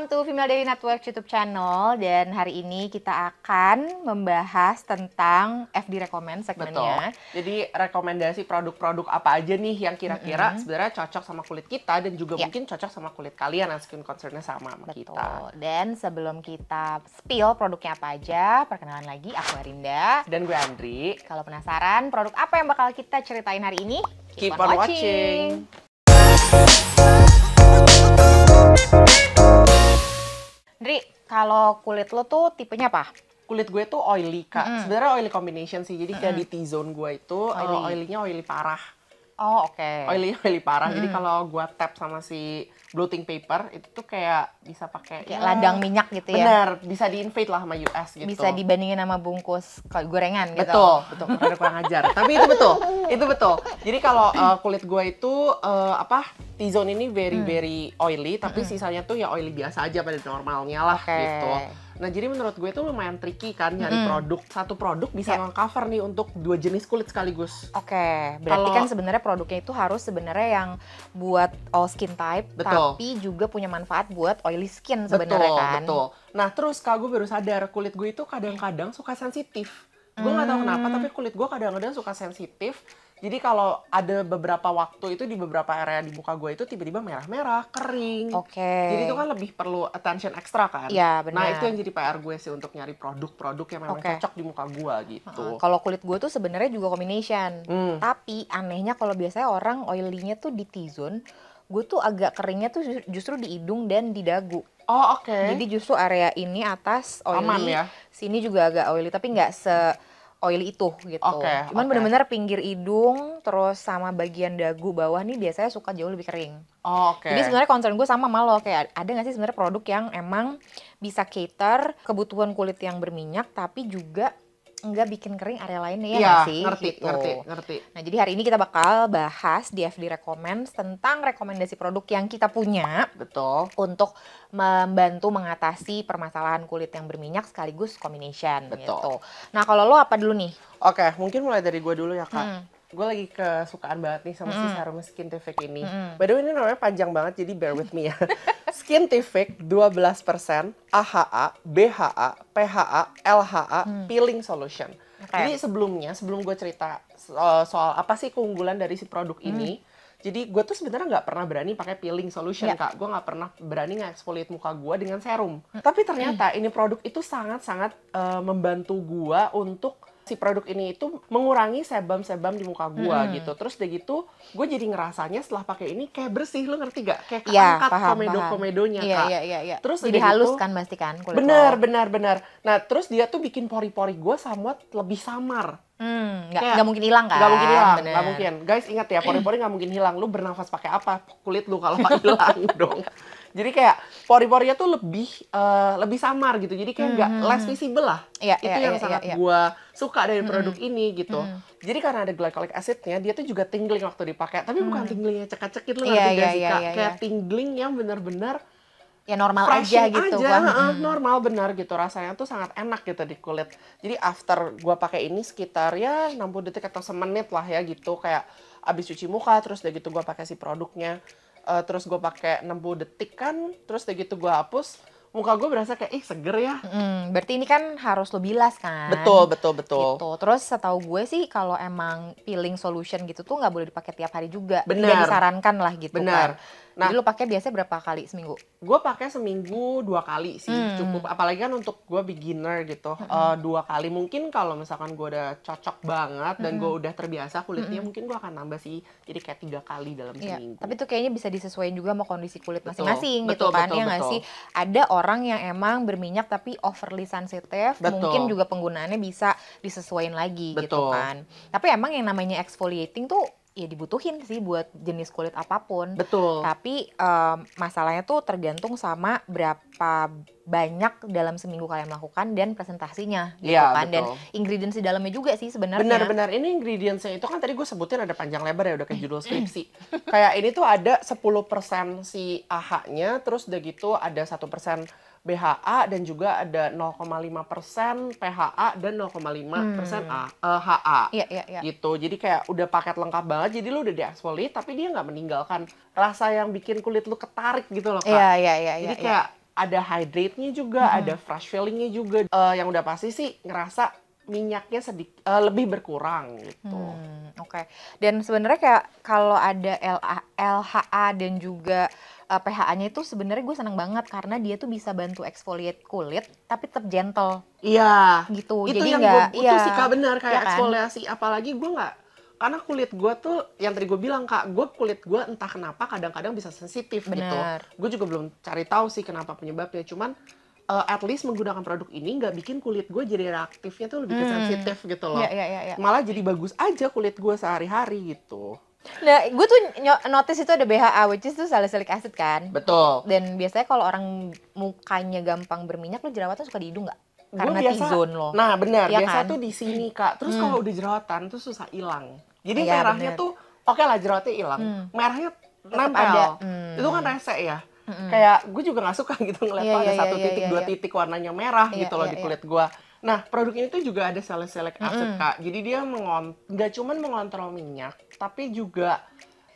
welcome to Female Daily Network YouTube channel. Dan hari ini kita akan membahas tentang FD Recommend segmennya. Betul. Jadi rekomendasi produk-produk apa aja nih yang kira-kira sebenarnya cocok sama kulit kita dan juga mungkin cocok sama kulit kalian yang skin concernnya sama kita. Dan sebelum kita spill produknya apa aja, perkenalan lagi, aku Arinda. Dan gue Andri. Kalau penasaran produk apa yang bakal kita ceritain hari ini, Keep on watching. Andri, kalau kulit lo tuh tipenya apa? Kulit gue tuh oily, Kak. Sebenarnya oily combination sih. Jadi kayak di T-zone gue itu oily-nya oily parah. Oh, oke. Oily parah. Jadi kalau gue tap sama si blotting paper itu tuh kayak bisa pakai kayak ladang minyak gitu ya. Bener, bisa di-invade lah sama US gitu. Bisa dibandingin sama bungkus gorengan gitu. Betul, ada kurang ajar. Tapi itu betul. Jadi kalau kulit gue itu T-zone ini very oily, tapi sisanya tuh ya oily biasa aja pada normalnya lah gitu. Nah, jadi menurut gue itu lumayan tricky kan nyari produk. Satu produk bisa nge-cover nih untuk dua jenis kulit sekaligus. Oke, berarti kan sebenarnya produknya itu harus sebenarnya yang buat all skin type, tapi juga punya manfaat buat oily skin sebenarnya kan. Betul. Nah, terus Kak, gue baru sadar kulit gue itu kadang-kadang suka sensitif. Gue nggak tahu kenapa, tapi kulit gue kadang-kadang suka sensitif. Jadi kalau ada beberapa waktu itu di beberapa area di muka gue itu tiba-tiba merah-merah, kering. Jadi itu kan lebih perlu attention ekstra kan. Iya, benar. Nah, itu yang jadi PR gue sih untuk nyari produk-produk yang memang cocok di muka gue gitu. Kalau kulit gue tuh sebenarnya juga combination. Tapi anehnya kalau biasanya orang oily-nya tuh di T-zone, gue tuh agak keringnya tuh justru di hidung dan di dagu. Oh, oke. Jadi justru area ini atas oily, aman ya? Sini juga agak oily, tapi nggak se-oily itu gitu. Cuman bener-bener pinggir hidung, terus sama bagian dagu bawah nih biasanya suka jauh lebih kering. Jadi sebenarnya concern gue sama lo, kayak ada nggak sih sebenarnya produk yang emang bisa cater kebutuhan kulit yang berminyak, tapi juga nggak bikin kering area lainnya ya nggak sih? Ngerti. Nah, jadi hari ini kita bakal bahas di FD Recommend tentang rekomendasi produk yang kita punya. Betul. Untuk membantu mengatasi permasalahan kulit yang berminyak sekaligus combination gitu. Nah, kalau lo apa dulu nih? Oke, mungkin mulai dari gue dulu ya, Kak. Gue lagi kesukaan banget nih sama si serum Skintific ini. By the way, ini namanya panjang banget, jadi bear with me ya. Skintific 12% AHA, BHA, PHA, LHA, peeling solution. Jadi sebelum gue cerita soal apa sih keunggulan dari si produk ini, jadi gue tuh sebenarnya nggak pernah berani pakai peeling solution, Kak. Gue nggak pernah berani nge-exfoliate muka gue dengan serum. Tapi ternyata ini produk itu sangat-sangat membantu gue untuk si produk ini itu mengurangi sebam-sebam di muka gue gitu. Terus udah gitu, gue jadi ngerasanya setelah pakai ini kayak bersih, lo ngerti gak? Kayak keangkat komedo-komedonya, Kak. Iya. Terus jadi halus kan pasti kan kulit benar. Nah, terus dia tuh bikin pori-pori gue somewhat lebih samar. Nggak mungkin hilang kan? Nggak mungkin. Guys, ingat ya, pori-pori nggak mungkin hilang. Lu bernafas pakai apa? Kulit lu kalau nggak hilang dong. Jadi kayak pori-porinya tuh lebih samar gitu. Jadi kayak nggak less visible lah. Itu yang sangat gue suka dari produk ini gitu. Jadi karena ada glycolic acidnya, dia tuh juga tingling waktu dipakai. Tapi bukan tingling yang cekak-cekit, lu ngerti gak sih, Kak? Kayak tingling yang benar-benar ya normal aja gitu kan. Normal benar gitu, rasanya tuh sangat enak gitu di kulit. Jadi after gua pakai ini sekitar ya 60 detik atau semenit lah ya gitu, kayak abis cuci muka terus udah gitu gua pakai si produknya, terus gua pakai 60 detik kan, terus udah gitu gua hapus, muka gue berasa kayak seger ya. Berarti ini kan harus lo bilas kan? Betul. Gitu. Terus setahu gue sih kalau emang peeling solution gitu tuh nggak boleh dipakai tiap hari juga. Benar. Tidak disarankan lah gitu kan. Nah, jadi lo pakai biasanya berapa kali seminggu? Gue pakai seminggu 2 kali sih cukup. Apalagi kan untuk gue beginner gitu, 2 kali. Mungkin kalau misalkan gue udah cocok banget dan gue udah terbiasa kulitnya, mungkin gue akan nambah sih. Jadi kayak 3 kali dalam seminggu. Tapi tuh kayaknya bisa disesuaikan juga sama kondisi kulit masing-masing gitu kan. Ya nggak sih? Ada orang yang emang berminyak tapi overly sensitive, mungkin juga penggunaannya bisa disesuaikan lagi gitu kan. Tapi emang yang namanya exfoliating tuh ya dibutuhin sih buat jenis kulit apapun. Tapi masalahnya tuh tergantung sama berapa banyak dalam seminggu kalian melakukan dan presentasinya gitu kan. Dan ingredients di dalamnya juga sih sebenarnya. Benar. Ini ingredientsnya itu kan tadi gue sebutin ada panjang lebar ya, udah kayak judul skripsi. Kayak ini tuh ada 10% si AHA-nya, terus udah gitu ada 1% BHA dan juga ada 0,5% PHA dan 0,5% HA. Gitu. Jadi kayak udah paket lengkap banget. Jadi lu udah di-exfoliate tapi dia nggak meninggalkan rasa yang bikin kulit lu ketarik gitu loh, Kak. Jadi kayak ada hydrate-nya juga, ada fresh feeling-nya juga. Yang udah pasti sih ngerasa minyaknya lebih berkurang gitu. Oke. Dan sebenarnya kayak kalau ada LHA dan juga PHA-nya itu sebenarnya gue seneng banget karena dia tuh bisa bantu exfoliate kulit tapi tetap gentle. Iya. Gitu. Itu Jadi yang nggak, gue butuh sih Kak, benar kayak iya kan? eksfoliasi. Apalagi gue nggak, karena kulit gue tuh yang tadi gue bilang Kak, kulit gue entah kenapa kadang-kadang bisa sensitif gitu. Gue juga belum cari tahu sih kenapa penyebabnya. Cuman at least menggunakan produk ini nggak bikin kulit gue jadi reaktifnya tuh lebih ke sensitif gitu loh. Iya. Malah jadi bagus aja kulit gue sehari-hari gitu. Nah, gue tuh notice itu ada BHA, which is tuh salicylic acid kan. Betul. Dan biasanya kalau orang mukanya gampang berminyak, lo jerawatnya suka di hidung nggak? Karena biasa, T-zone lo. Nah benar, ya biasa kan? tuh di sini Kak. Terus kalau udah jerawatan tuh susah hilang. Jadi Iya, merahnya tuh, oke lah jerawatnya hilang. Merahnya nempel. ada. Itu kan rese ya. Kayak gue juga nggak suka gitu ngeliat tuh ada 1 titik, 2 titik warnanya merah gitu loh di kulit gue. Nah, produk ini tuh juga ada salicylic acid Kak. Jadi dia nggak cuman mengontrol minyak, tapi juga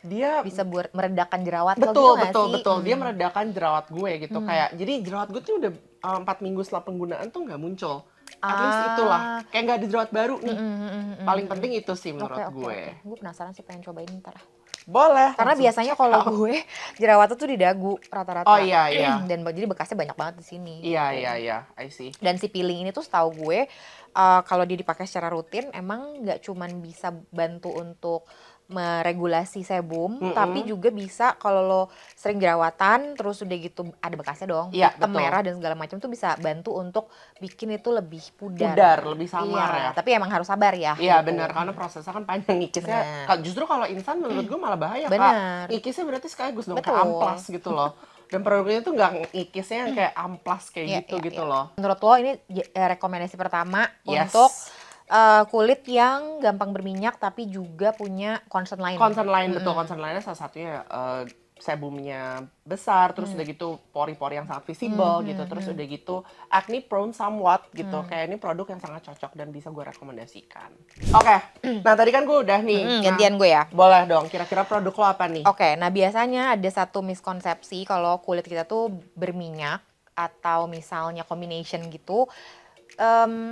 dia bisa buat meredakan jerawat. Betul. Dia meredakan jerawat gue gitu. Kayak jadi jerawat gue tuh udah 4 minggu setelah penggunaan tuh nggak muncul. At least itulah. Kayak nggak ada jerawat baru nih. Paling penting itu sih menurut gue. Gue penasaran sih, pengen cobain ntar. Boleh. Karena biasanya kalau gue jerawatnya tuh di dagu rata-rata. Oh iya. Dan jadi bekasnya banyak banget di sini. Iya. I see. Dan si peeling ini tuh setahu gue kalau dia dipakai secara rutin emang nggak cuman bisa bantu untuk meregulasi sebum, tapi juga bisa kalau lo sering jerawatan terus udah gitu ada bekasnya dong, hitam, merah dan segala macam tuh bisa bantu untuk bikin itu lebih pudar, lebih samar ya. Tapi emang harus sabar ya. Iya benar, karena prosesnya kan panjang ngikisnya. Justru kalau instan menurut gue malah bahaya Kak. Ngikisnya berarti sekaligus dong kayak amplas gitu loh. Dan produknya tuh nggak ngikisnya yang kayak amplas kayak gitu loh. Menurut lo ini rekomendasi pertama untuk kulit yang gampang berminyak tapi juga punya concern lain. Concern lainnya salah satunya sebumnya besar, terus udah gitu pori-pori yang sangat visible gitu, terus udah gitu acne prone somewhat gitu. Kayak ini produk yang sangat cocok dan bisa gue rekomendasikan. Oke. Nah tadi kan gue udah nih. Gantian gue ya. Boleh dong. Kira-kira produk lo apa nih? Oke. Nah biasanya ada satu miskonsepsi kalau kulit kita tuh berminyak atau misalnya combination gitu.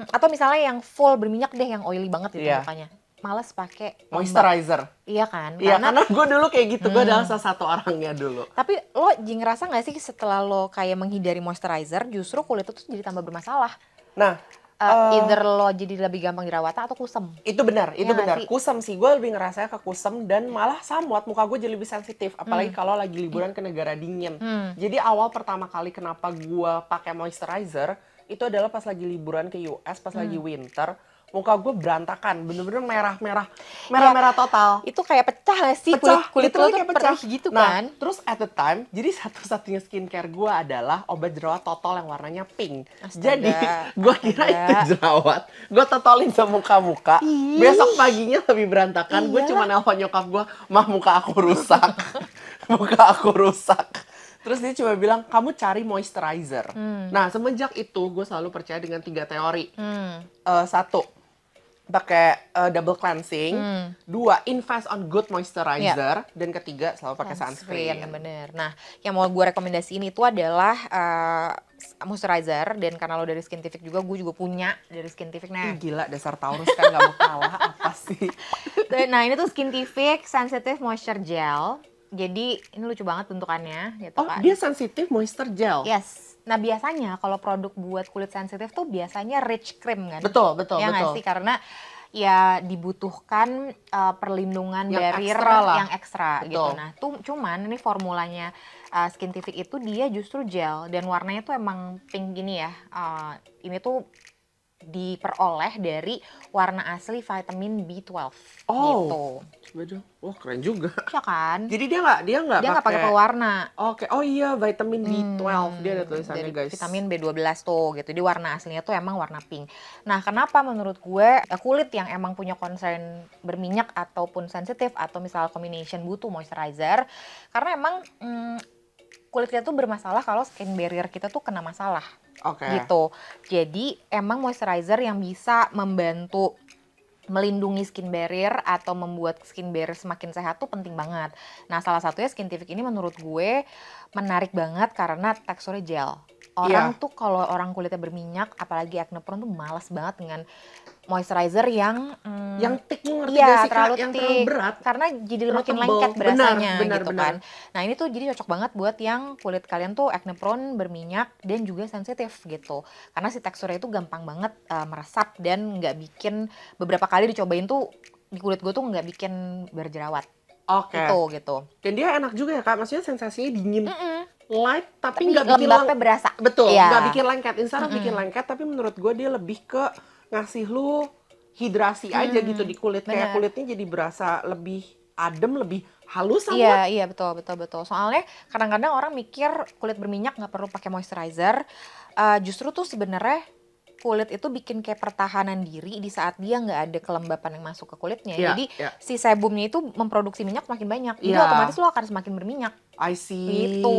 Atau misalnya yang full berminyak deh, yang oily banget gitu mukanya, males pakai moisturizer. Iya kan? Iya, karena gue dulu kayak gitu, gue adalah salah satu orangnya dulu. Tapi lo ngerasa nggak sih setelah lo kayak menghindari moisturizer, justru kulit lo tuh jadi tambah bermasalah? Nah, either lo jadi lebih gampang jerawatan atau kusam. Itu benar. Kusam sih, gue lebih ngerasanya ke kusam dan malah somewhat muka gue jadi lebih sensitif, apalagi kalau lagi liburan ke negara dingin. Jadi awal pertama kali kenapa gue pakai moisturizer itu adalah pas lagi liburan ke US, pas lagi winter, muka gue berantakan, bener-bener merah-merah total. Itu kayak pecah gak sih? Kulit lo tuh pecah gitu kan? Terus at the time, jadi satu-satunya skincare gue adalah obat jerawat totol yang warnanya pink. Jadi gue kira itu jerawat, gue totolin sama muka-muka. Besok paginya lebih berantakan, gue cuma nelfon nyokap gue, mah muka aku rusak. Terus dia cuma bilang, kamu cari moisturizer. Nah, semenjak itu gue selalu percaya dengan 3 teori. 1, pakai double cleansing. 2, invest on good moisturizer. Dan 3, selalu pakai sunscreen. Bener. Nah, yang mau gue rekomendasiin itu adalah moisturizer. Dan karena lo dari Skintific juga, gue juga punya dari Skintific. Nah, gila, dasar Taurus kan gak mau kalah, apa sih? Nah, ini tuh Skintific Sensitive Moisture Gel. Jadi ini lucu banget bentukannya gitu kan. Dia sensitive moisture gel? Yes. Nah biasanya kalau produk buat kulit sensitif tuh biasanya rich cream kan? Betul. Ya nggak sih? Karena ya dibutuhkan perlindungan yang barrier yang ekstra gitu. Nah cuman ini formulanya Skintific itu dia justru gel dan warnanya tuh emang pink gini ya. Ini tuh diperoleh dari warna asli vitamin B12 gitu. Waduh, wah keren juga. Iya kan? Jadi dia nggak pakai pewarna. Oke. Oh iya, vitamin B12 dia ada tulisannya dari guys. Vitamin B12 tuh gitu. Di warna aslinya tuh emang warna pink. Nah, kenapa menurut gue kulit yang emang punya concern berminyak ataupun sensitif atau misal combination butuh moisturizer? Karena emang kulit kita tuh bermasalah kalau skin barrier kita tuh kena masalah. Gitu. Jadi emang moisturizer yang bisa membantu melindungi skin barrier atau membuat skin barrier semakin sehat tuh penting banget. Nah, salah satunya Skintific ini menurut gue menarik banget karena teksturnya gel. Orang tuh kalau orang kulitnya berminyak, apalagi acne prone tuh malas banget dengan moisturizer yang thick, ngerti gak sih Kak? Yang terlalu berat. Karena jadi makin lengket berasanya gitu kan. Nah ini tuh jadi cocok banget buat yang kulit kalian tuh acne prone, berminyak, dan juga sensitif gitu. Karena si teksturnya itu gampang banget meresap dan nggak bikin, beberapa kali dicobain tuh di kulit gue tuh nggak bikin berjerawat. Oke. Gitu. Dan dia enak juga ya Kak, maksudnya sensasinya dingin. Light tapi nggak bikin lembabnya berasa. Betul, nggak bikin lengket. Instead bikin lengket, tapi menurut gue dia lebih ke ngasih lu hidrasi aja gitu di kulit. Kayak kulitnya jadi berasa lebih adem, lebih halus sama. Iya, betul. Soalnya kadang-kadang orang mikir kulit berminyak nggak perlu pakai moisturizer. Justru tuh sebenarnya kulit itu bikin kayak pertahanan diri di saat dia nggak ada kelembapan yang masuk ke kulitnya. Jadi si sebumnya itu memproduksi minyak makin banyak. Jadi otomatis lo akan semakin berminyak. I see. Gitu.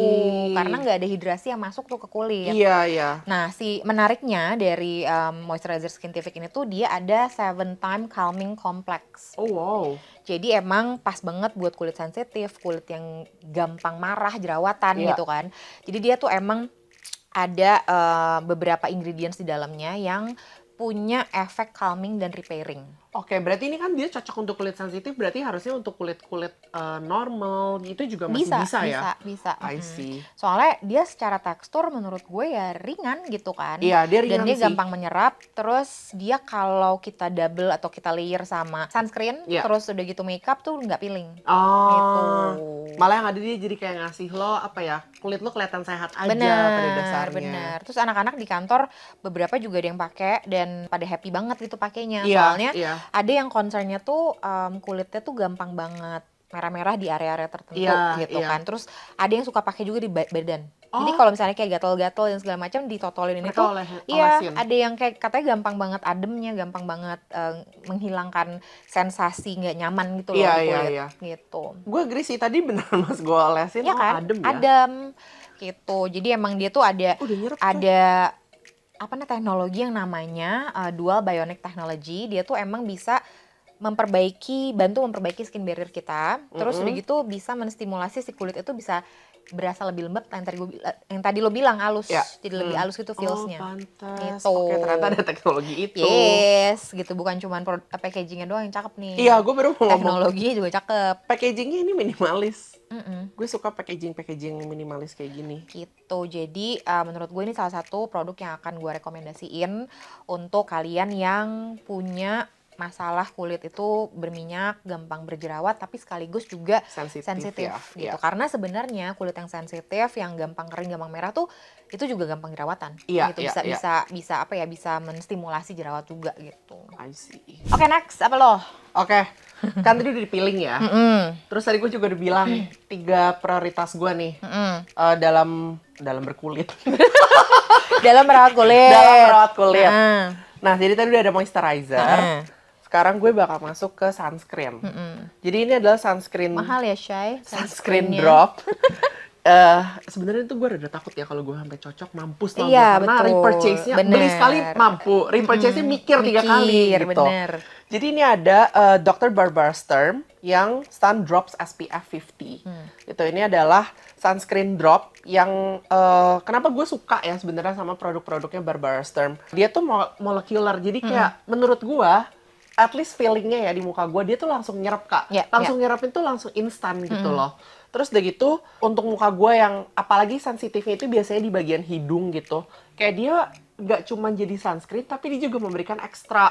Karena nggak ada hidrasi yang masuk tuh ke kulit. Iya. Nah, si menariknya dari moisturizer Skintific ini tuh dia ada 7-time calming complex. Oh wow. Jadi emang pas banget buat kulit sensitif, kulit yang gampang marah, jerawatan gitu kan. Jadi dia tuh emang ada beberapa ingredients di dalamnya yang punya efek calming dan repairing. Oke, berarti ini kan dia cocok untuk kulit sensitif, berarti harusnya untuk kulit-kulit normal itu juga masih bisa ya? Bisa. I see. Soalnya dia secara tekstur menurut gue ya ringan gitu kan. Iya, dia ringan. Dan dia gampang menyerap, terus dia kalau kita double atau kita layer sama sunscreen, terus udah gitu makeup tuh nggak peeling. Gitu. Malah yang ada dia jadi kayak ngasih lo kulit lo kelihatan sehat aja pada dasarnya. Bener. Terus anak-anak di kantor beberapa juga ada yang pakai dan pada happy banget gitu pakainya. Soalnya ada yang concernnya tuh kulitnya tuh gampang banget merah-merah di area-area tertentu gitu kan. Terus ada yang suka pakai juga di badan. Jadi kalau misalnya kayak gatal-gatal dan segala macam ditotolin ini tuh, ada yang kayak katanya gampang banget ademnya, gampang banget menghilangkan sensasi nggak nyaman gitu loh di kulit. Gitu. Gue agree sih, tadi bener Mas gue olesin, kan? Adem ya. Adem gitu. Jadi emang dia tuh ada teknologi yang namanya dual bionic technology. Dia tuh emang bisa bantu memperbaiki skin barrier kita. Terus udah gitu bisa menstimulasi si kulit itu bisa berasa lebih lembab, yang tadi lo bilang halus. Jadi lebih halus gitu feelsnya. Pantes. Gitu. Oke, ternyata ada teknologi itu. Yes, gitu, bukan cuma packagingnya doang yang cakep nih. Iya, gue baru mau ngomong. Teknologinya juga cakep. Packagingnya ini minimalis. Gue suka packaging minimalis kayak gini. Gitu, jadi menurut gue ini salah satu produk yang akan gue rekomendasiin untuk kalian yang punya masalah kulit itu berminyak, gampang berjerawat, tapi sekaligus juga sensitif gitu. Karena sebenarnya kulit yang sensitif, yang gampang kering, gampang merah tuh itu juga gampang jerawatan. Gitu. Bisa menstimulasi jerawat juga gitu. I see. Oke, next apa lo? Oke. Kan tadi udah dipilih ya. Terus tadi gue juga udah bilang 3 prioritas gue nih dalam berkulit. Dalam merawat kulit. Nah, jadi tadi udah ada moisturizer. Sekarang gue bakal masuk ke sunscreen. Jadi ini adalah sunscreen. Mahal ya, Shay? Sunscreen drop. Sebenarnya tuh gue rada takut ya kalau gue sampai cocok, mampus lah. Karena repurchase-nya beli sekali mampu, repurchase-nya mikir 3 kali gitu. Bener. Jadi ini ada Dr. Barbara Sturm yang Sun Drops SPF 50. Gitu, ini adalah sunscreen drop yang kenapa gue suka ya sebenarnya sama produk-produknya Barbara Sturm. Dia tuh molecular, jadi kayak menurut gue at least feelingnya ya di muka gue dia tuh langsung nyerap Kak. Langsung nyerapin tuh langsung instan gitu loh. Terus udah gitu untuk muka gue yang apalagi sensitifnya itu biasanya di bagian hidung gitu. Kayak dia nggak cuma jadi sunscreen tapi dia juga memberikan ekstra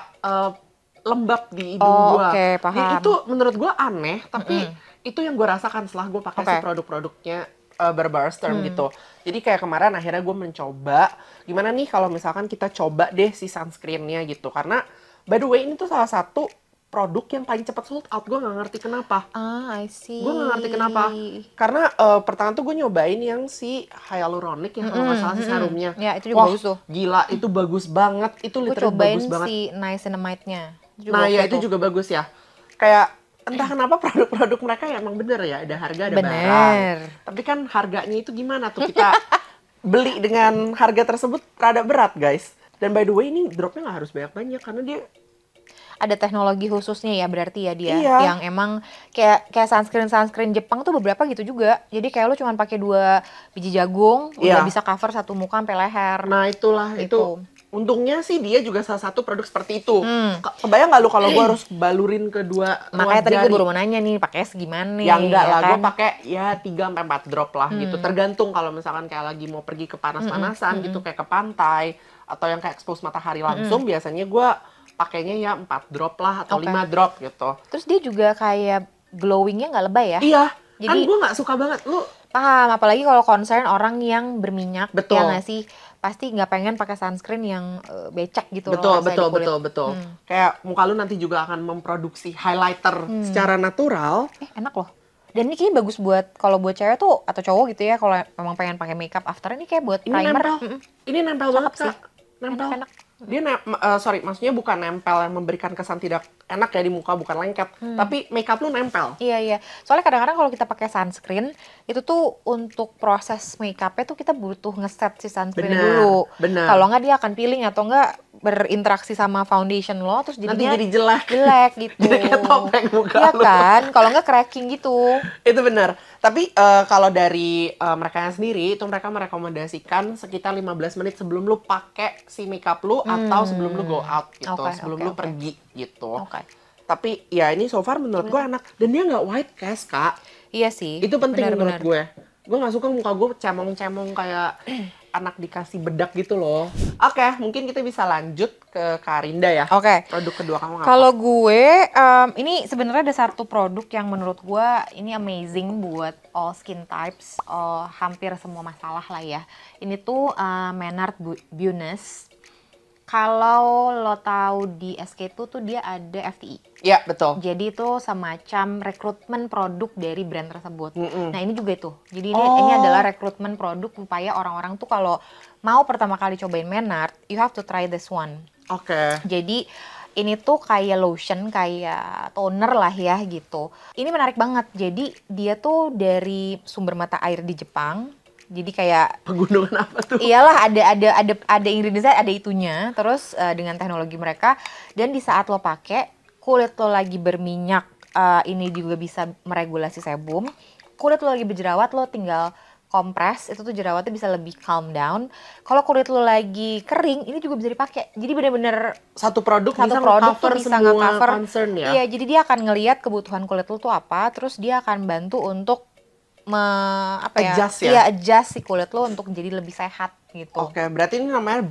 lembab di hidung gue. Paham. Itu menurut gue aneh tapi itu yang gue rasakan setelah gue pakai si produk-produknya Barbara Sturm gitu. Jadi kayak kemarin akhirnya gue mencoba gimana nih kalau misalkan kita coba deh si sunscreennya gitu. Karena by the way, ini tuh salah satu produk yang paling cepat sold out. Gue nggak ngerti kenapa. I see. Gue nggak ngerti kenapa. Karena pertama tuh gue nyobain yang si hyaluronic ya, kalau nggak salah si serumnya. Ya, itu juga bagus tuh. Gila, itu bagus banget. Itu literally bagus banget. Gue cobain si niacinamide-nya. Nah, ya itu juga bagus ya. Kayak entah kenapa produk-produk mereka ya emang bener ya. Ada harga, ada barang. Tapi kan harganya itu gimana tuh kita beli dengan harga tersebut rada berat, guys. Dan by the way ini dropnya nggak harus banyak-banyak karena dia ada teknologi khususnya ya berarti ya dia, Iya. yang emang kayak sunscreen Jepang tuh beberapa gitu juga. Jadi kayak lo cuma pakai 2 biji jagung udah bisa cover satu muka sampai leher. Nah itulah gitu. itu. Untungnya sih dia juga salah satu produk seperti itu. Kebayang nggak lu kalau gue harus balurin kedua Makanya tadi jari? gue baru mau nanya nih, pakai segimana nih? Ya enggak lah, kan? gue pakai ya 3-4 drop lah gitu. Tergantung kalau misalkan kayak lagi mau pergi ke panas-panasan gitu, kayak ke pantai atau yang kayak expose matahari langsung, biasanya gue pakainya ya 4 drop lah atau 5 drop gitu. Terus dia juga kayak glowingnya nggak lebay ya? Iya, jadi kan gue nggak suka banget. Lu paham, apalagi kalau concern orang yang berminyak. Betul. Ya nggak sih? Pasti nggak pengen pakai sunscreen yang becek gitu betul, loh rasanya di kulit. betul. Kayak muka lu nanti juga akan memproduksi highlighter secara natural. Enak loh. Dan ini kayaknya bagus buat kalau buat cewek tuh atau cowok gitu ya, kalau memang pengen pakai makeup after, ini kayak buat Ini primer. nempel. Ini nempel banget sih. Nempel. Enak. Dia maksudnya bukan nempel yang memberikan kesan tidak enak ya di muka, bukan lengket, tapi makeup lu nempel. Iya. Soalnya kadang-kadang kalau kita pakai sunscreen, itu tuh untuk proses makeupnya tuh kita butuh ngeset si sunscreen dulu. Bener. Kalau nggak dia akan peeling atau nggak berinteraksi sama foundation lo, terus jadinya nanti jadi jelek gitu. Jadi kayak topeng muka iya lu. kan? Kalau nggak cracking gitu. Itu benar. Tapi kalau dari mereka sendiri itu mereka merekomendasikan sekitar 15 menit sebelum lu pakai si makeup lu atau sebelum lu go out gitu, sebelum lu pergi gitu. Tapi ya ini so far menurut gue enak dan dia nggak white cast, Kak. Iya sih. Itu penting menurut gue. Gue nggak suka muka gue cemong-cemong kayak anak dikasih bedak gitu loh. Oke, mungkin kita bisa lanjut ke Karinda ya. Oke. Produk kedua kamu apa? Kalau gue, ini sebenarnya ada satu produk yang menurut gue ini amazing buat all skin types, hampir semua masalah lah ya. Ini tuh Menard Beauness. Kalau lo tahu di SK2 tuh dia ada FTI. Iya, betul. Jadi itu semacam rekrutmen produk dari brand tersebut. Nah ini juga itu. Jadi ini adalah rekrutmen produk supaya orang-orang tuh kalau mau pertama kali cobain Menard, you have to try this one. Oke. Jadi ini tuh kayak lotion, kayak toner lah ya gitu. Ini menarik banget. Jadi dia tuh dari sumber mata air di Jepang. Jadi kayak pegunungan apa tuh? Iyalah ada ingredientsnya, ada itunya. Terus dengan teknologi mereka, dan di saat lo pakai kulit lo lagi berminyak, ini juga bisa meregulasi sebum. Kulit lo lagi berjerawat, lo tinggal kompres, itu tuh jerawatnya bisa lebih calm down. Kalau kulit lo lagi kering, ini juga bisa dipakai. Jadi bener-bener satu produk bisa nge-cover concern ya. Iya, jadi dia akan ngelihat kebutuhan kulit lo tuh apa, terus dia akan bantu untuk adjust si kulit lo untuk jadi lebih sehat gitu. Oke, berarti ini namanya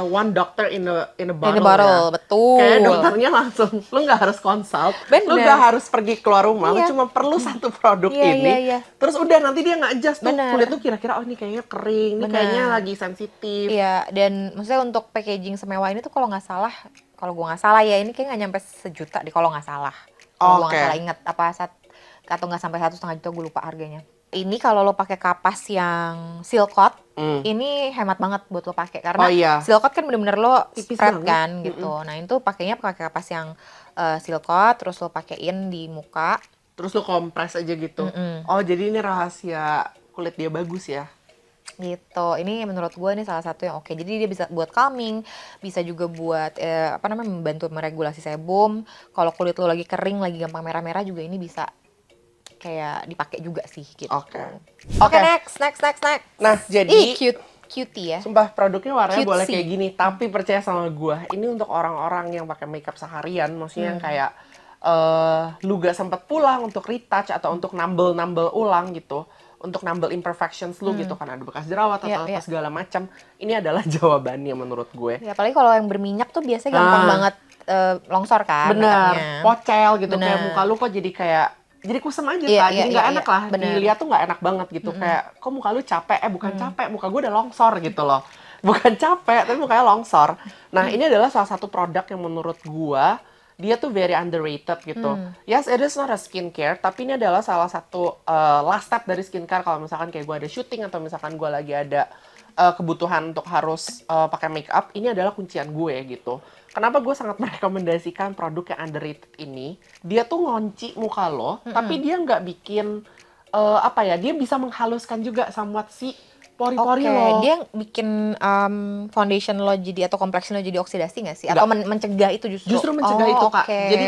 one doctor in a bottle. In a bottle, ya? Betul. Kayak dokternya langsung, lo nggak harus consult, lo nggak harus pergi keluar rumah, lo cuma perlu satu produk ini. Terus udah nanti dia nge-adjust tuh kulit lo kira-kira ini kayaknya kering, ini kayaknya lagi sensitif. Iya, dan maksudnya untuk packaging semewah ini tuh kalau gue nggak salah ya, ini kayak nggak nyampe 1 juta deh kalau nggak salah. Kalau gue nggak salah inget atau nggak sampai 1,5 juta, gue lupa harganya. Ini kalau lo pakai kapas yang silkot, ini hemat banget buat lo pakai karena silkot kan bener-bener lo spread kan gitu. Nah itu pakainya pakai kapas yang silkot, terus lo pakein di muka, terus lo kompres aja gitu. Oh jadi ini rahasia kulit dia bagus ya? Gitu. Ini menurut gue ini salah satu yang oke. Jadi dia bisa buat calming, bisa juga buat membantu meregulasi sebum. Kalau kulit lo lagi kering, lagi gampang merah-merah juga ini bisa kayak dipakai juga sih gitu. Oke, next. Nah, jadi cutie ya. Sumpah produknya warnanya boleh kayak gini, tapi percaya sama gue, ini untuk orang-orang yang pakai makeup seharian, maksudnya yang kayak lu gak sempet pulang untuk retouch atau untuk nambel ulang gitu, untuk nambel imperfections lu gitu kan, ada bekas jerawat atau apa segala macam. Ini adalah jawabannya menurut gue. Ya, apalagi kalau yang berminyak tuh biasanya gampang banget longsor kan. Bener, pocel gitu, kayak muka lu kok jadi kusem aja kan, jadi nggak enak lah, dilihat tuh nggak enak banget gitu, kayak kok muka lu capek, bukan capek, muka gue udah longsor gitu loh, bukan capek tapi mukanya longsor. Nah ini adalah salah satu produk yang menurut gue dia tuh very underrated gitu. Yes, it is not a skincare, tapi ini adalah salah satu last step dari skincare kalau misalkan kayak gue ada syuting atau misalkan gue lagi ada kebutuhan untuk harus pakai make up, ini adalah kuncian gue gitu. Kenapa gue sangat merekomendasikan produk yang underrated ini? Dia tuh ngunci muka lo, tapi dia nggak bikin dia bisa menghaluskan juga somewhat si pori-pori lo. Dia bikin foundation lo jadi atau complexion lo jadi oksidasi nggak sih? Atau mencegah itu justru? Justru mencegah itu Kak. Jadi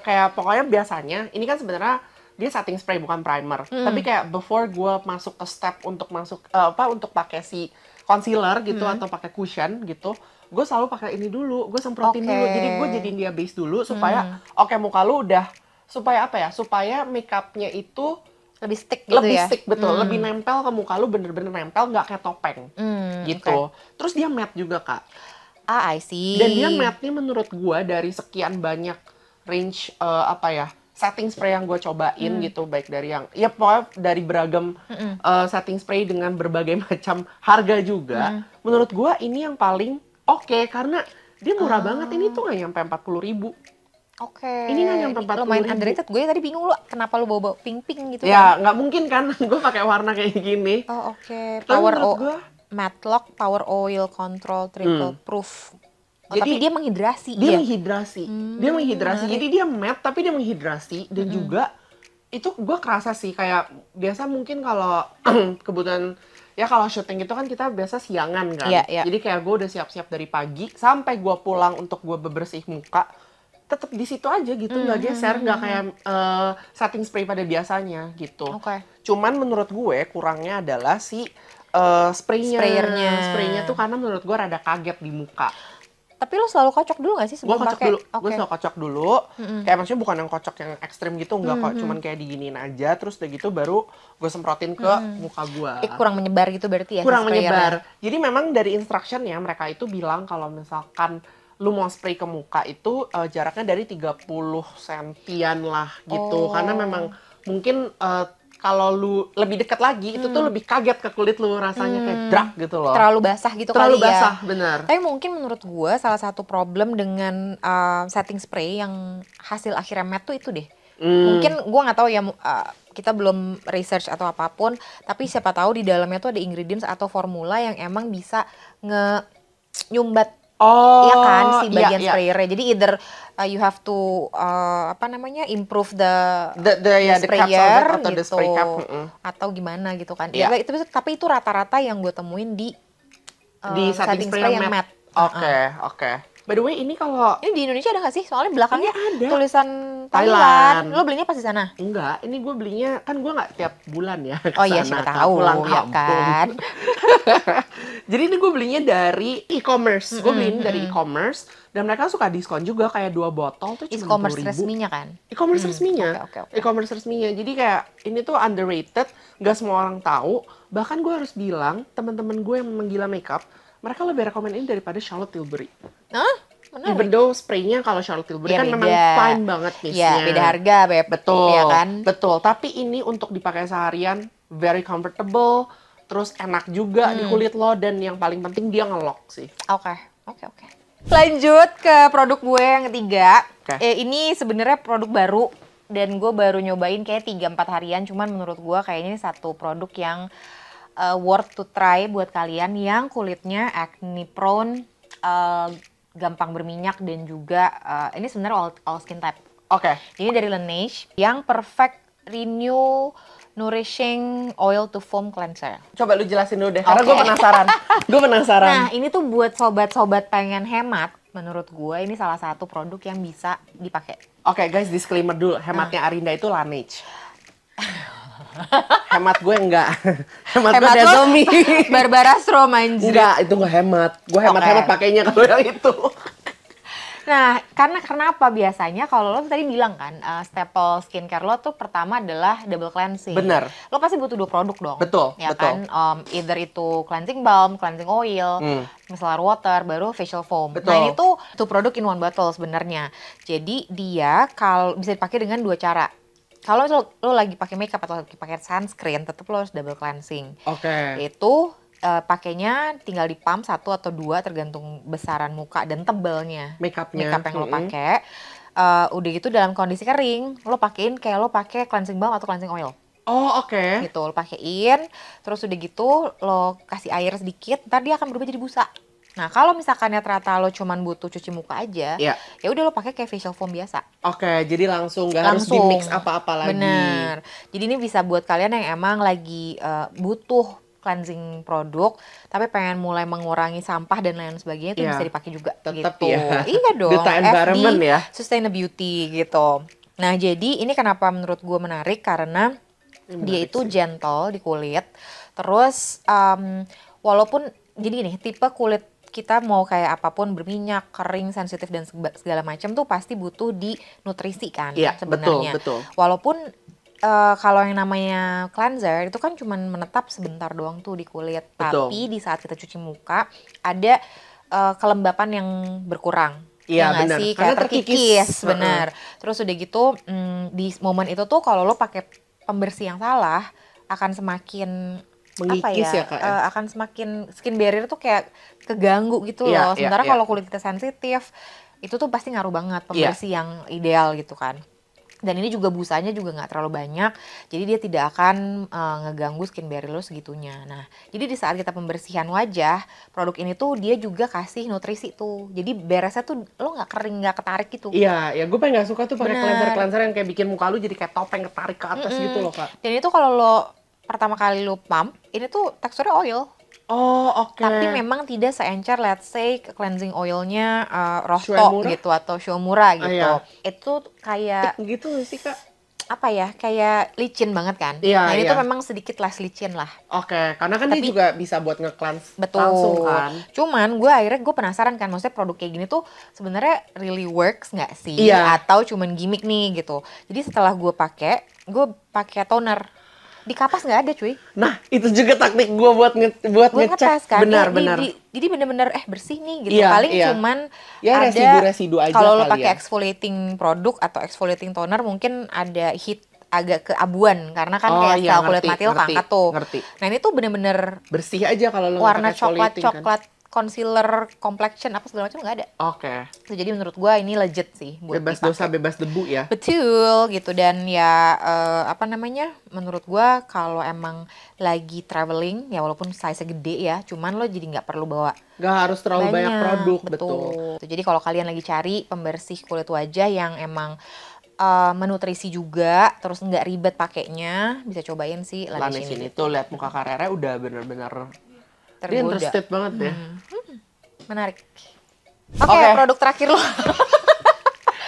kayak pokoknya biasanya ini kan sebenarnya dia setting spray bukan primer. Tapi kayak before gue masuk ke step untuk untuk pakai si concealer gitu atau pakai cushion gitu, gue selalu pakai ini dulu, gue semprotin dulu. Jadi gue jadiin dia base dulu supaya muka lu udah supaya apa ya? Supaya makeupnya itu lebih stick gitu lebih ya? stick, betul. Lebih nempel ke muka lu, bener-bener nempel, nggak kayak topeng. Gitu. Terus dia matte juga, Kak. I see. Dan dia matte-nya menurut gua dari sekian banyak range setting spray yang gue cobain gitu, baik dari yang pokoknya dari beragam setting spray dengan berbagai macam harga juga. Menurut gua ini yang paling oke karena dia murah banget. Ini tuh nggak nyampe 40.000. Ini nggak nyampe 40.000. Lumayan underrated. Gue tadi bingung lo kenapa lo bawa pink gitu ya kan? nggak mungkin kan gue pakai warna kayak gini. Matte Lock Power Oil Control Triple Proof. Jadi tapi dia menghidrasi. Dia menghidrasi. Jadi dia matte tapi dia menghidrasi dan juga itu gue kerasa sih kayak biasa mungkin kalau kebutuhan ya kalau syuting itu kan kita biasa siangan kan. Jadi kayak gue udah siap-siap dari pagi sampai gue pulang untuk gue bebersih muka. Tetap di situ aja gitu, nggak geser, nggak kayak setting spray pada biasanya gitu. Cuman menurut gue kurangnya adalah si spraynya tuh karena menurut gue rada kaget di muka. Tapi lo selalu kocok dulu gak sih sebelum pakai? Gue selalu kocok dulu. Kayak maksudnya bukan yang kocok yang ekstrim gitu, enggak kok. Cuman kayak diginiin aja, terus udah gitu baru gue semprotin ke muka gue. Kurang menyebar gitu berarti ya? Kurang menyebar. Jadi memang dari instruction ya mereka itu bilang kalau misalkan lu mau spray ke muka itu jaraknya dari 30 sentian lah gitu. Karena memang mungkin kalau lu lebih dekat lagi itu tuh lebih kaget ke kulit lu, rasanya kayak drak gitu loh. Terlalu basah gitu terlalu kali basah, ya. Bener. Tapi mungkin menurut gue salah satu problem dengan setting spray yang hasil akhirnya matte tuh itu deh. Mungkin gue nggak tahu ya, kita belum research atau apapun, tapi siapa tahu di dalamnya tuh ada ingredients atau formula yang emang bisa nyumbat iya kan si bagian sprayernya. Jadi either you have to improve the sprayer atau gitu, the spray cap, atau gimana gitu kan. Tapi itu rata-rata yang gue temuin di setting spray yang matte. Oke. By the way, ini kalau di Indonesia ada nggak sih? Soalnya belakangnya ada tulisan Thailand. Lo belinya pas di sana? Enggak, ini gue belinya kan gue nggak tiap bulan ya. Oh iya, siapa tahu ya kan. Jadi ini gue belinya dari e-commerce. Gue belinya dari e-commerce dan mereka suka diskon juga, kayak 2 botol tuh cuma 10.000. E-commerce resminya kan? E-commerce resminya. E-commerce resminya. Jadi kayak ini tuh underrated, nggak semua orang tahu. Bahkan gue harus bilang teman-teman gue yang memang gila makeup, mereka lebih rekomen ini daripada Charlotte Tilbury. Even though spraynya kalau Charlotte Tilbury kan memang fine banget mistnya. Iya, beda harga, Beb. Betul, ya kan? Betul. Tapi ini untuk dipakai seharian, very comfortable, terus enak juga di kulit lo, dan yang paling penting dia nge-lock sih. Oke. Lanjut ke produk gue yang ketiga. Ini sebenarnya produk baru, dan gue baru nyobain kayak 3-4 harian, cuman menurut gue kayaknya ini satu produk yang worth to try buat kalian yang kulitnya acne prone, gampang berminyak, dan juga ini sebenarnya all skin type. Ini dari Laneige yang Perfect Renew Nourishing Oil to Foam Cleanser. Coba lu jelasin dulu deh, karena gue penasaran. Nah, ini tuh buat sobat-sobat pengen hemat, menurut gue ini salah satu produk yang bisa dipakai. Guys, disclaimer dulu, hematnya Arinda itu Laneige. Hemat gue enggak. Hemat gue Dezomi. Barbara Sturm anjir. Enggak, itu enggak hemat. Gue hemat-hemat pakainya kalau yang itu. Nah, karena kenapa biasanya kalau lo tadi bilang kan, staple skincare lo tuh pertama adalah double cleansing. Bener. Lo pasti butuh 2 produk dong. Betul. Kan? Either itu cleansing balm, cleansing oil, micellar water, baru facial foam. Betul. Nah, ini tuh 2 produk in one bottle sebenarnya. Jadi dia kalau bisa dipakai dengan 2 cara. Kalau lo lagi pakai makeup atau lagi pakai sunscreen, tetap lo harus double cleansing. Itu pakainya tinggal di pump 1 atau 2 tergantung besaran muka dan tebalnya makeup yang lo pakai. Udah gitu dalam kondisi kering, lo pakein kayak lo pakai cleansing balm atau cleansing oil. Gitu, lo pakein, terus udah gitu lo kasih air sedikit, ntar dia akan berubah jadi busa. Nah, kalau misalkan ternyata lo cuman butuh cuci muka aja, ya udah lo pakai kayak facial foam biasa. Jadi langsung nggak harus di mix apa-apa lagi. Bener. Jadi ini bisa buat kalian yang emang lagi butuh cleansing produk, tapi pengen mulai mengurangi sampah dan lain sebagainya itu bisa dipakai juga tetap gitu. Ya. Iya dong. Duta environment FD, ya. Sustainability gitu. Nah, jadi ini kenapa menurut gue menarik karena dia itu gentle di kulit. Terus walaupun jadi nih tipe kulit kita mau kayak apapun, berminyak, kering, sensitif dan segala macam tuh pasti butuh di nutrisi kan sebenarnya. Betul. Walaupun kalau yang namanya cleanser itu kan cuma menetap sebentar doang tuh di kulit. Tapi di saat kita cuci muka ada kelembapan yang berkurang. Iya, ya benar. sih, kayak terkikis, benar. Terus udah gitu di momen itu tuh kalau lo pakai pembersih yang salah akan semakin mengikis Kak, akan semakin skin barrier tuh kayak keganggu gitu loh. Sementara kalau kulit kita sensitif itu tuh pasti ngaruh banget pembersih yang ideal gitu kan. Dan ini juga busanya juga nggak terlalu banyak, jadi dia tidak akan ngeganggu skin barrier lo segitunya. Nah, jadi di saat kita pembersihan wajah, produk ini tuh dia juga kasih nutrisi tuh. Jadi beresnya tuh lo nggak kering, nggak ketarik gitu. Iya, gue paling nggak suka tuh pakai cleanser yang kayak bikin muka lo jadi kayak topeng ketarik ke atas gitu loh Kak. Dan itu kalau lo pertama kali lo pump, ini tuh teksturnya oil. Oh, oke. Tapi memang tidak seencer let's say cleansing oilnya Rosto gitu atau Shomura gitu. Itu kayak gitu sih Kak. Apa ya, kayak licin banget kan. Nah ini tuh memang sedikit less licin lah. Oke, karena kan dia juga bisa buat nge-cleanse langsung kan. Cuman gue penasaran kan, maksudnya produk kayak gini tuh sebenarnya really works nggak sih? Atau cuman gimmick nih gitu. Jadi setelah gue pakai toner. Di kapas nggak ada cuy. Nah itu juga taktik gue buat ngecek kan? Benar. Jadi bener-bener bersih nih gitu. Paling cuman ya, ada residu aja kalau lo pakai exfoliating produk atau exfoliating toner mungkin ada hit agak keabuan karena kan kayak sel kulit mati lo keangkat tuh. Nah ini tuh bener-bener bersih aja kalau lo warna coklat concealer, complexion apa segala macam nggak ada. Oke. Jadi menurut gue ini legit sih buat bebas dosa, bebas debu ya. Betul gitu. Dan ya menurut gue kalau emang lagi traveling ya walaupun size gede ya, cuman lo jadi nggak perlu bawa. Nggak harus terlalu banyak produk, betul. Jadi kalau kalian lagi cari pembersih kulit wajah yang emang menutrisi juga, terus nggak ribet pakainya, bisa cobain sih Laneige ini. Tuh lihat muka Kak Rere udah bener-bener dia interested banget ya. Menarik. Oke, produk terakhir lo.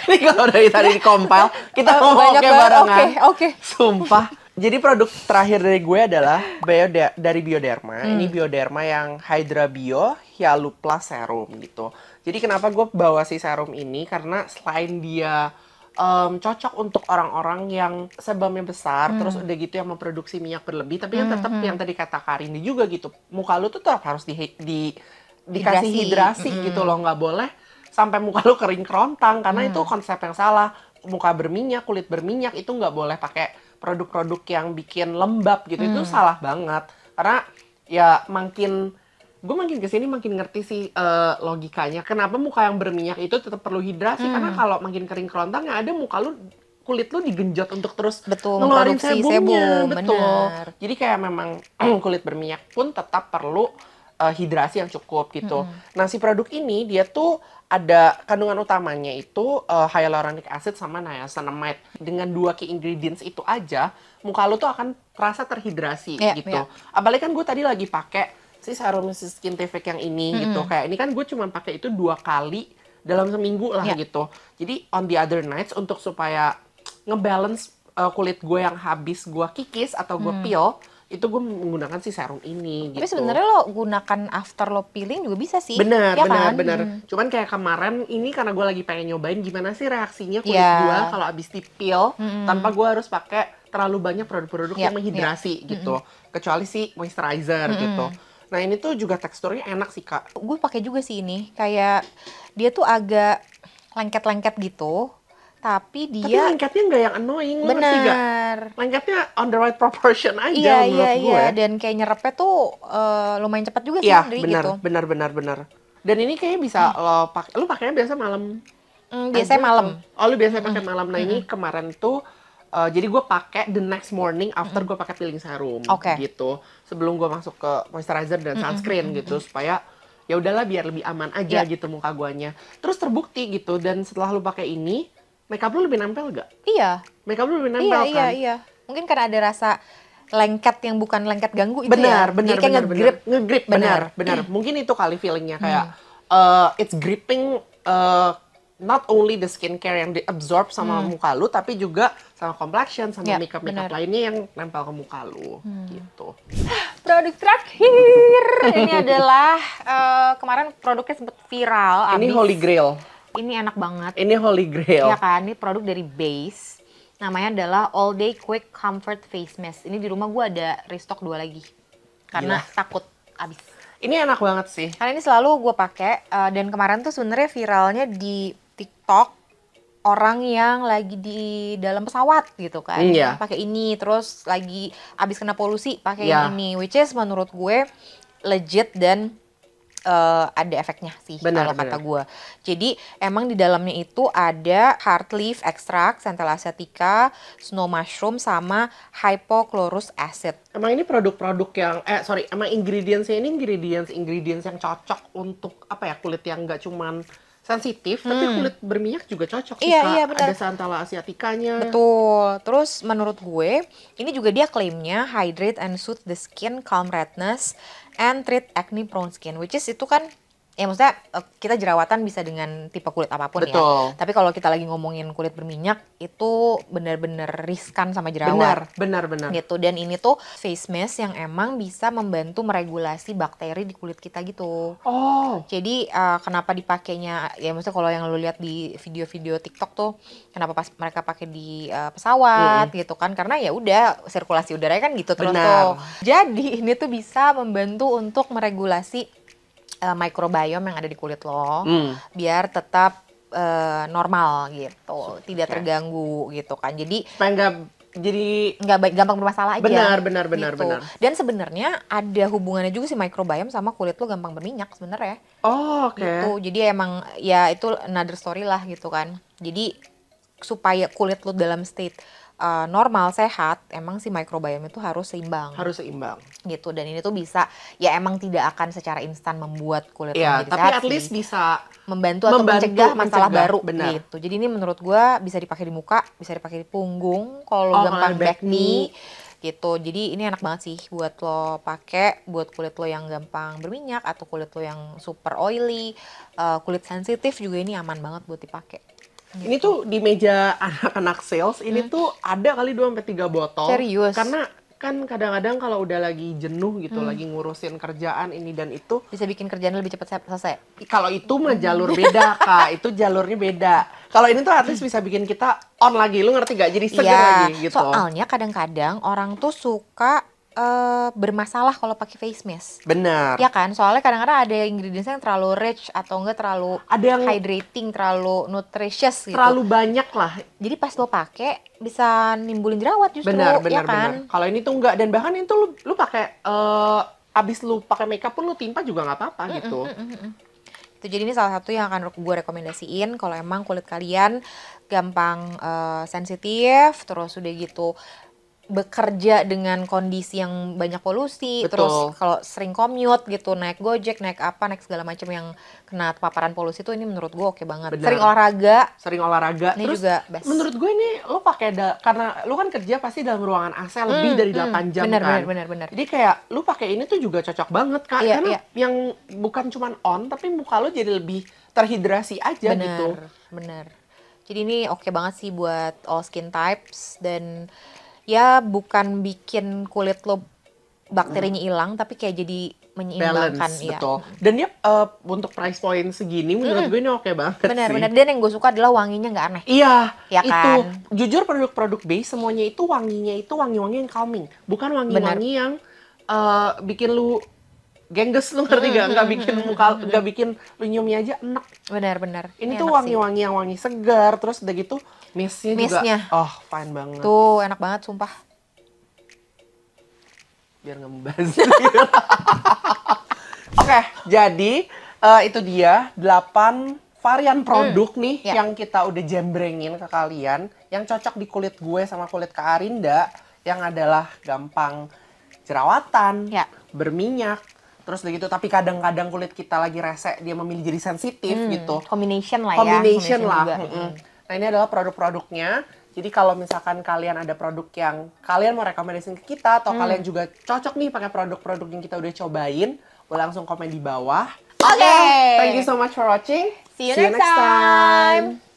Ini kalau dari tadi di compile, kita ngomong barengan. Oke. Sumpah. Jadi produk terakhir dari gue adalah dari Bioderma. Ini Bioderma yang Hydra Bio Hyalu Plus Serum gitu. Jadi kenapa gue bawa si serum ini? Karena selain dia cocok untuk orang-orang yang sebamnya besar, terus udah gitu yang memproduksi minyak berlebih, tapi yang tetap yang tadi kata Karini juga gitu, muka lu tuh tetap harus dikasih hidrasi gitu loh, nggak boleh sampai muka lu kering kerontang, karena itu konsep yang salah. Muka berminyak, kulit berminyak itu nggak boleh pakai produk-produk yang bikin lembab gitu, itu salah banget. Karena ya gue makin kesini makin ngerti sih logikanya. Kenapa muka yang berminyak itu tetap perlu hidrasi? Karena kalau makin kering kerontang yang ada kulit lu digenjot untuk terus ngeluarin sebumnya. Betul. Jadi kayak memang kulit berminyak pun tetap perlu hidrasi yang cukup gitu. Nah si produk ini dia tuh ada kandungan utamanya itu hyaluronic acid sama niacinamide. Dengan 2 key ingredients itu aja, muka lu tuh akan terasa terhidrasi gitu. Apalagi kan gue tadi lagi pakai si serum Skintific yang ini gitu. Kayak ini kan gue cuma pakai itu 2 kali dalam seminggu lah gitu. Jadi on the other nights untuk supaya ngebalance kulit gue yang habis gue kikis atau gue peel, itu gue menggunakan si serum ini gitu. Tapi sebenarnya lo gunakan after lo peeling juga bisa sih. Bener. Cuman kayak kemarin ini karena gue lagi pengen nyobain gimana sih reaksinya kulit gue kalau abis di peel tanpa gue harus pakai terlalu banyak produk-produk yang menghidrasi gitu. Kecuali si moisturizer gitu. Nah ini tuh juga teksturnya enak sih Kak. Gue pakai juga sih ini, kayak dia tuh agak lengket-lengket gitu, tapi lengketnya nggak yang annoying, lo ngerti gak? Lengketnya on the right proportion aja menurut gue. Iya, dan kayak nyerepnya tuh lumayan cepat juga sih gitu. Benar. Dan ini kayaknya bisa lo pakainya biasa malam. Biasanya malam. Oh lu biasanya pakai malam. Nah ini kemarin tuh jadi gue pakai the next morning after gue pakai peeling serum gitu. Sebelum gue masuk ke moisturizer dan sunscreen gitu supaya ya udahlah biar lebih aman aja gitu muka guanya. Terus terbukti gitu, dan setelah lu pakai ini, makeup lu lebih nempel gak? Iya. Makeup lu lebih nempel kan? Iya. Mungkin karena ada rasa lengket yang bukan lengket ganggu itu benar, ya. Benar, jadi kayak nge-grip, benar. Mungkin itu kali feelingnya kayak it's gripping not only the skincare yang diabsorb sama muka lu, tapi juga sama complexion, sama makeup lainnya yang nempel ke muka lu, gitu. Produk terakhir ini adalah kemarin produknya sempat viral. Ini Holy Grail. Ini enak banget. Ini Holy Grail. Ya kan, ini produk dari Base. Namanya adalah All Day Quick Comfort Face Mask. Ini di rumah gue ada restock 2 lagi. Karena takut habis. Ini enak banget sih. Karena ini selalu gue pakai dan kemarin tuh sebenarnya viralnya di TikTok orang yang lagi di dalam pesawat gitu kan. Pakai ini terus lagi habis kena polusi pakai yang ini, which is menurut gue legit dan ada efeknya sih kalau kata gue. Jadi emang di dalamnya itu ada heart leaf extract, centella asiatica, snow mushroom sama hypochlorous acid. Emang ini produk-produk yang emang ingredientsnya ini ingredients yang cocok untuk apa ya, kulit yang nggak cuman sensitif, tapi kulit berminyak juga cocok sih, Kak. Iya, benar. Ada centella asiaticanya. Betul. Terus menurut gue, ini juga dia klaimnya hydrate and soothe the skin, calm redness, and treat acne prone skin. Which is itu kan, ya maksudnya kita jerawatan bisa dengan tipe kulit apapun ya. Tapi kalau kita lagi ngomongin kulit berminyak, itu benar-benar riskan sama jerawat. Benar. Gitu. Dan ini tuh face mask yang emang bisa membantu meregulasi bakteri di kulit kita gitu. Jadi kenapa dipakainya, ya maksudnya kalau yang lu lihat di video-video TikTok tuh, kenapa pas mereka pakai di pesawat gitu kan, karena ya udah sirkulasi udaranya kan gitu terus tuh. Jadi ini tuh bisa membantu untuk meregulasi microbiome yang ada di kulit lo, biar tetap normal gitu, tidak terganggu gitu kan. Jadi nggak gampang bermasalah aja. Benar. Dan sebenarnya ada hubungannya juga sih microbiome sama kulit lo gampang berminyak sebenarnya. Gitu. Jadi emang ya itu another story lah gitu kan. Jadi supaya kulit lo dalam state normal, sehat, emang si microbiome itu harus seimbang. Gitu, dan ini tuh bisa, ya emang tidak akan secara instan membuat kulit menjadi tapi sehat at least bisa membantu atau mencegah masalah baru. Gitu. Jadi ini menurut gue bisa dipakai di muka, bisa dipakai di punggung, kalau gampang back knee gitu. Jadi ini enak banget sih buat lo pakai, buat kulit lo yang gampang berminyak atau kulit lo yang super oily, kulit sensitif juga ini aman banget buat dipakai. Gitu. Ini tuh di meja anak-anak sales, ini tuh ada kali 2-3 botol. Serius? Karena kan kadang-kadang kalau udah lagi jenuh gitu, lagi ngurusin kerjaan ini dan itu, bisa bikin kerjaan lebih cepat selesai. Kalau itu mah jalur beda, Kak. Itu jalurnya beda. Kalau ini tuh at least bisa bikin kita on lagi, lu ngerti gak? Jadi seger lagi gitu. Soalnya kadang-kadang orang tuh suka bermasalah kalau pakai face mask. Benar. Ya kan? Soalnya kadang-kadang ada ingredients yang terlalu rich atau enggak terlalu hydrating, terlalu nutritious gitu. Terlalu banyak lah. Jadi pas lo pakai bisa nimbulin jerawat justru. Benar. Kalau ini tuh enggak, dan bahkan itu lu pakai abis lu pakai makeup pun lu timpa juga nggak apa-apa gitu. Itu jadi ini salah satu yang akan gue rekomendasiin kalau emang kulit kalian gampang sensitif, terus udah gitu bekerja dengan kondisi yang banyak polusi. Terus kalau sering commute gitu, naik Gojek, naik segala macam yang kena paparan polusi tuh ini menurut gue oke banget. Sering olahraga ini terus juga best. Menurut gue ini lo pakai karena lo kan kerja pasti dalam ruangan AC lebih dari 8 jam kan. Bener. Jadi kayak lo pakai ini tuh juga cocok banget, Kak. Karena yang bukan cuman on, tapi muka lo jadi lebih terhidrasi aja gitu. Bener. Jadi ini oke banget sih buat all skin types, dan ya bukan bikin kulit lo bakterinya hilang, tapi kayak jadi menyeimbangkan. Balance, betul. Dan dia untuk price point segini menurut gue ini oke banget. Benar. Dan yang gue suka adalah wanginya nggak aneh. Iya, ya itu kan? jujur produk-produk Base semuanya itu wanginya itu wangi-wangi yang calming, bukan wangi-wangi yang bikin lu gengges, lu ngerti gak? Nggak bikin muka, nggak bikin lu nyiumnya aja enak. Benar. Ini tuh wangi-wangi yang wangi segar, terus udah gitu mistnya juga, fine banget. Tuh enak banget sumpah. Biar nggak membazir. Oke, jadi itu dia 8 varian produk nih yang kita udah jembrengin ke kalian, yang cocok di kulit gue sama kulit Kak Arinda, yang adalah gampang jerawatan, berminyak, terus begitu, tapi kadang-kadang kulit kita lagi rese, dia memilih jadi sensitif gitu. Combination lah. Nah, ini adalah produk-produknya. Jadi kalau misalkan kalian ada produk yang kalian mau rekomendasiin ke kita, atau kalian juga cocok nih pakai produk-produk yang kita udah cobain, boleh langsung komen di bawah. Oke. Thank you so much for watching. See you next time.